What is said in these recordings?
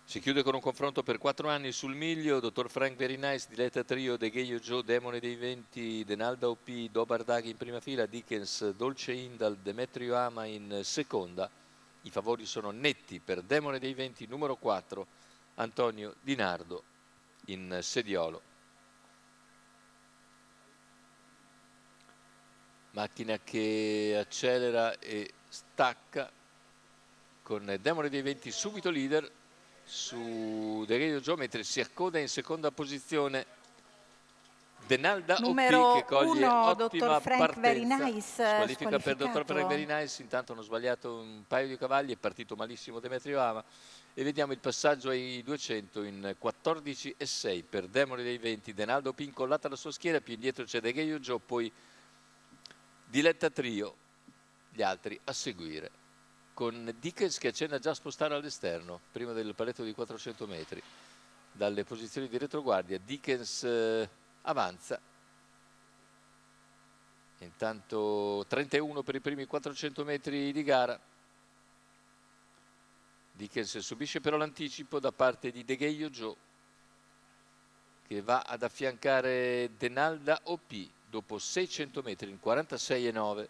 Si chiude con un confronto per 4 anni sul miglio. Dottor Frank Very Nice, Diletta Trio, De Gheio Joe, Demone dei Venti, Denalda OP, Dobardaghi in prima fila, Dickens, Dolce Indal, Demetrio Ama in seconda. I favori sono netti per Demone dei Venti, numero 4, Antonio Di Nardo in sediolo. Macchina che accelera e stacca con Demone dei Venti subito leader su De Gheio Joe, mentre si accoda in seconda posizione Denalda OP, che Numero coglie 1, dottor ottima Frank Very partenza. Nice, Squalifica per dottor Frank Very squalificato. Nice. Intanto hanno sbagliato un paio di cavalli, è partito malissimo Demetrio Ama, e vediamo il passaggio ai 200 in 14,6 per Demone dei Venti. Denalda OP incollata alla sua schiera, più indietro c'è De Gheio Joe, poi Diletta Trio, gli altri a seguire, con Dickens che accenna già a spostare all'esterno prima del paletto di 400 metri dalle posizioni di retroguardia. Dickens avanza, intanto 31 per i primi 400 metri di gara. Dickens subisce però l'anticipo da parte di De Gheio Joe, che va ad affiancare Denalda OP dopo 600 metri in 46,9.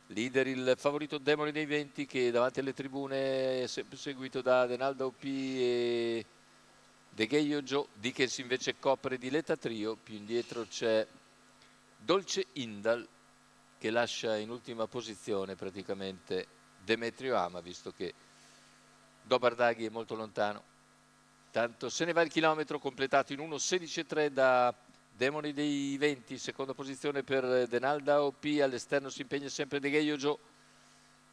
Leader il favorito Demone dei Venti, che davanti alle tribune è sempre seguito da Denalda OP e De Gheio Joe. Dickens invece copre Diletta Trio, più indietro c'è Dolce Indal, che lascia in ultima posizione praticamente Demetrio Ama, visto che Dobardaghi è molto lontano. Tanto se ne va il chilometro completato in 1:16,3 da Demoni dei Venti, seconda posizione per Denalda OP, all'esterno si impegna sempre De Gheio Joe,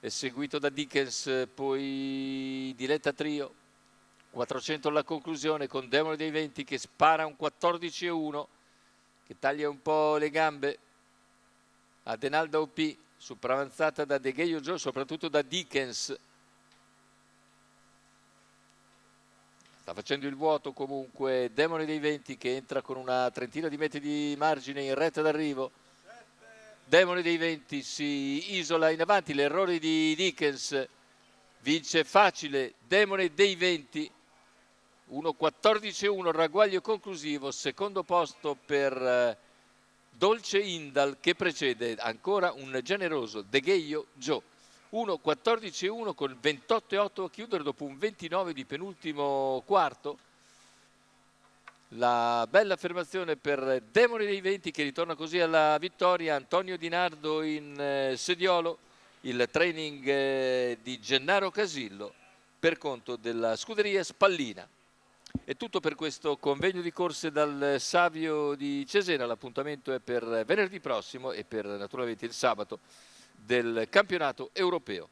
è seguito da Dickens, poi Diletta Trio, 400 alla conclusione con Demoni dei Venti che spara un 14,1, che taglia un po' le gambe a Denalda OP, sopravanzata da De Gheio Joe, soprattutto da Dickens. Sta facendo il vuoto comunque Demone dei Venti, che entra con una trentina di metri di margine in retta d'arrivo. Demone dei Venti si isola in avanti, l'errore di Dickens, vince facile Demone dei Venti, 1:14,1 ragguaglio conclusivo, secondo posto per Dolce Indal, che precede ancora un generoso De Gheio Joe. 1:14,1 con 28,8 a chiudere dopo un 29 di penultimo quarto. La bella affermazione per Demone dei Venti, che ritorna così alla vittoria. Antonio Di Nardo in sediolo, il training di Gennaro Casillo per conto della scuderia Spallina. È tutto per questo convegno di corse dal Savio di Cesena. L'appuntamento è per venerdì prossimo e per naturalmente il sabato del campionato europeo.